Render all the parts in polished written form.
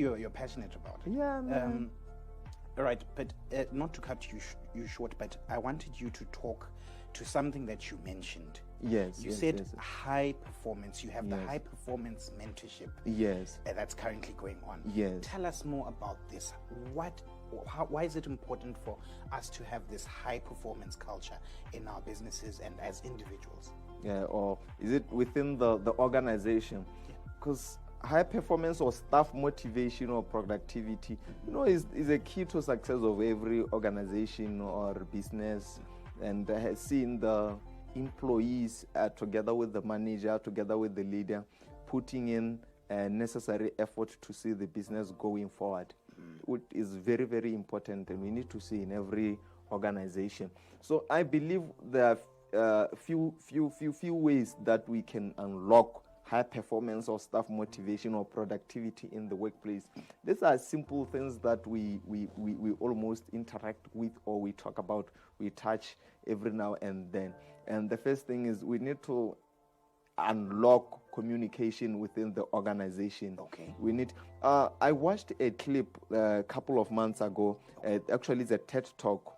you're passionate about. Yeah, man. All right, but not to cut you short, but I wanted you to talk to something that you mentioned. Yes. You said yes. High performance. You have the Yes. high performance mentorship. Yes. That's currently going on. Yes. Tell us more about this. Why is it important for us to have this high performance culture in our businesses and as individuals? Yeah, or is it within the organization? Because high performance or staff motivation or productivity, is a key to success of every organization or business. And seeing the employees together with the manager, together with the leader, putting in necessary effort to see the business going forward, which is very, very important, and we need to see in every organization. So I believe there are few ways that we can unlock high performance or staff motivation or productivity in the workplace. These are simple things that we almost interact with, or we talk about, we touch every now and then. And the first thing is we need to unlock communication within the organization. Okay. We need. I watched a clip a couple of months ago. Actually, it's a TED Talk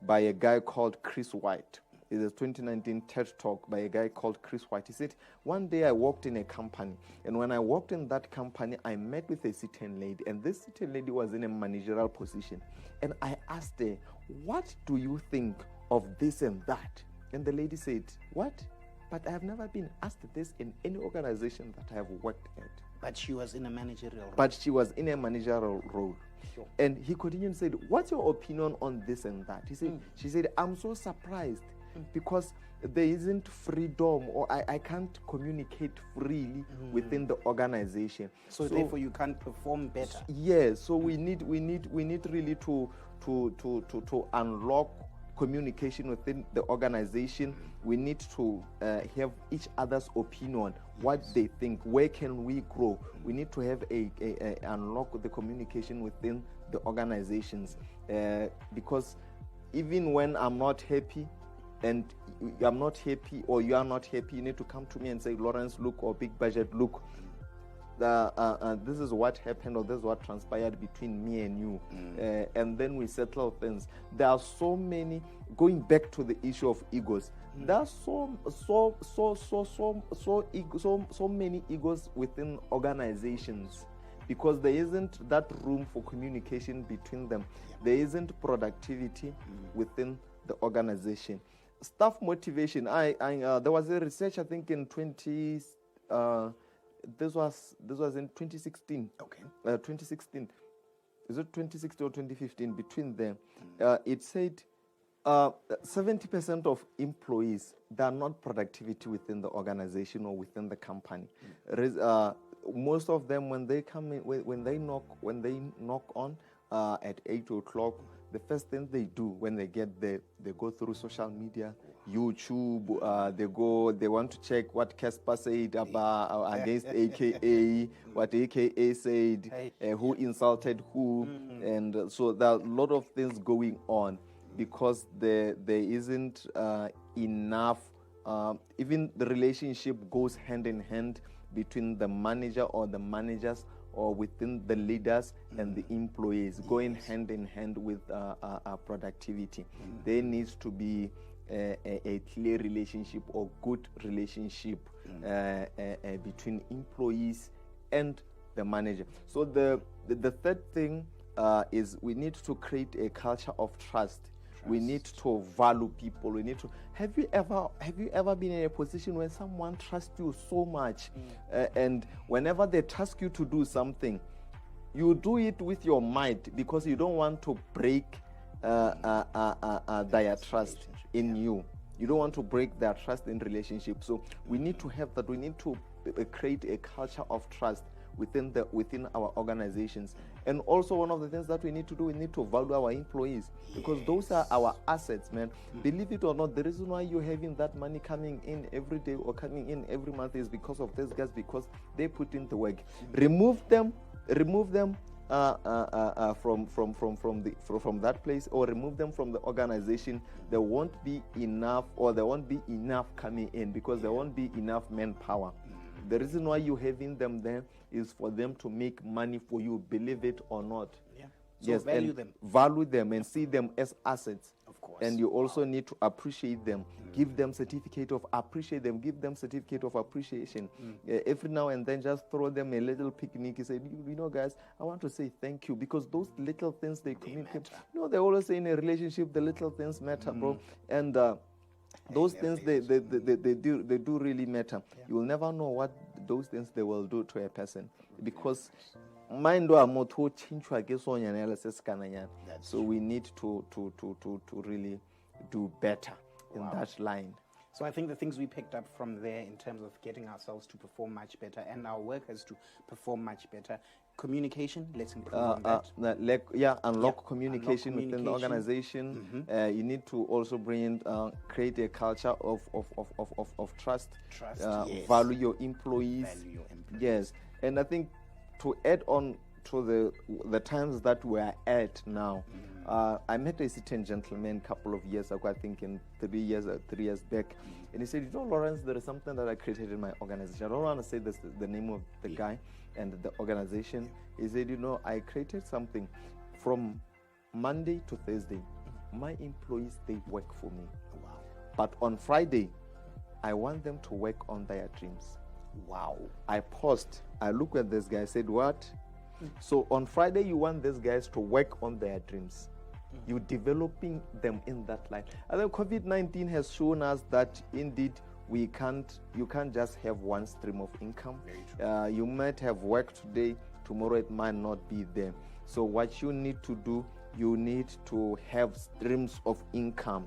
by a guy called Chris White. It's a 2019 TED Talk by a guy called Chris White. He said, one day I walked in a company, and when I walked in that company, I met with a certain lady, and this certain lady was in a managerial position. And I asked her, what do you think of this and that? And the lady said, what? But I have never been asked this in any organization that I have worked at. But she was in a managerial role. But she was in a managerial role. Sure. And he continued and said, what's your opinion on this and that? She said, I'm so surprised because there isn't freedom, or I can't communicate freely within the organization. So therefore you can't perform better. Yes, so we need really to unlock communication within the organization. We need to have each other's opinion, what they think, where can we grow. We need to have unlock the communication within the organizations, because even when I'm not happy, and I'm not happy, or you are not happy, you need to come to me and say, Lawrence, look, or Big Budget, look, this is what happened, or this is what transpired between me and you, and then we settle things. There are so many, going back to the issue of egos, there are so many egos within organizations, because there isn't that room for communication between them. There isn't productivity within the organization. Staff motivation. There was a research, I think, in this was in 2016. Okay. 2016. Is it 2016 or 2015? Between them, it said 70% of employees, they are not productivity within the organization or within the company. Most of them, when they come in, when they knock on at 8 o'clock, the first thing they do when they get there, they go through social media, YouTube. They want to check what Casper said about against AKA, what AKA said, who insulted who, and so there are a lot of things going on, because there isn't enough. Even the relationship goes hand in hand between the manager or the managers, or within the leaders and the employees, going hand in hand with productivity. There needs to be a clear relationship or good relationship between employees and the manager. So the third thing is we need to create a culture of trust. We need to value people. We need to. Have you ever been in a position where someone trusts you so much, and whenever they task you to do something, you do it with your might, because you don't want to break their trust in you. You don't want to break their trust in relationship. So we need to have that. We need to create a culture of trust within our organizations. And also, one of the things that we need to do, we need to value our employees, because those are our assets, man. Believe it or not, the reason why you're having that money coming in every day or coming in every month is because of these guys, because they put in the work. Remove them from that place, or remove them from the organization. There won't be enough, or there won't be enough coming in, because there won't be enough manpower. The reason why you're having them there is for them to make money for you, believe it or not. Yeah. So value them. Value them and see them as assets. Of course. And you also need to appreciate them. Give them certificate of appreciate them. Give them certificate of appreciation. Every now and then, just throw them a little picnic. You say, you know, guys, I want to say thank you, because those little things they communicate. You know, they always say in a relationship, the little things matter, bro. And those things they do really matter. You will never know what those things they will do to a person, because mind so we need to really do better in that line. So I think the things we picked up from there in terms of getting ourselves to perform much better and our workers to perform much better: communication, let's improve on that. Unlock communication within the organization. You need to also create a culture of trust. Yes. Value your employees. Yes, and I think to add on to the times that we are at now, I met a certain gentleman a couple of years ago, I think in 3 years back, and he said, you know, Lawrence, there is something that I created in my organization. I don't want to say the name of the guy and the organization. He said, you know, I created something from Monday to Thursday. My employees, they work for me. Wow. But on Friday, I want them to work on their dreams. Wow. I paused. I looked at this guy, I said, what? So on Friday, you want these guys to work on their dreams. You're developing them in that line. I think COVID-19 has shown us that indeed you can't just have one stream of income. You might have work today, tomorrow it might not be there. So what you need to do, you need to have streams of income.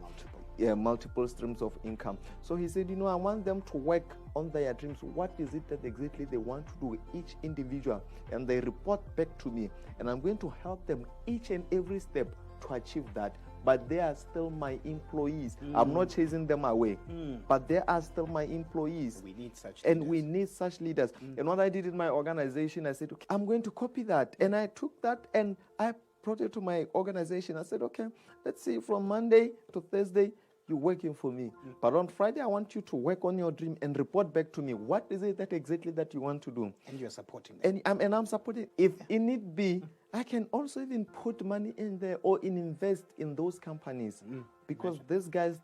Multiple streams of income. So he said, you know, I want them to work on their dreams. What is it that exactly they want to do, each individual? And they report back to me. And I'm going to help them each and every step to achieve that. But they are still my employees. I'm not chasing them away. But they are still my employees. We need such and leaders. we need such leaders. And what I did in my organization, I said, okay, I'm going to copy that. And I took that and I brought it to my organization. I said, okay, let's see, from Monday to Thursday, you're working for me. But on Friday, I want you to work on your dream and report back to me. What is it that exactly that you want to do? And you're supporting them. And I'm supporting. If it need be, I can also even put money in there or invest in those companies. Because these guys,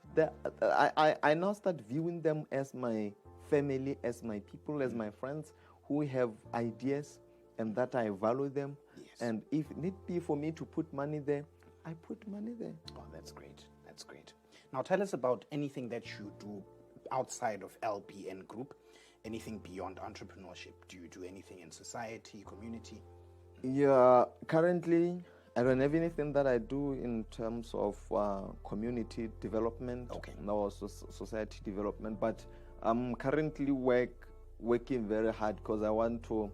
I now start viewing them as my family, as my people, as my friends who have ideas and that I value them. Yes. And if need be for me to put money there, I put money there. Oh, that's great. That's great. Now tell us about anything that you do outside of LBN Group, anything beyond entrepreneurship. Do you do anything in society, community? Yeah, currently I don't have anything that I do in terms of community development or society development, but I'm currently working very hard because I want to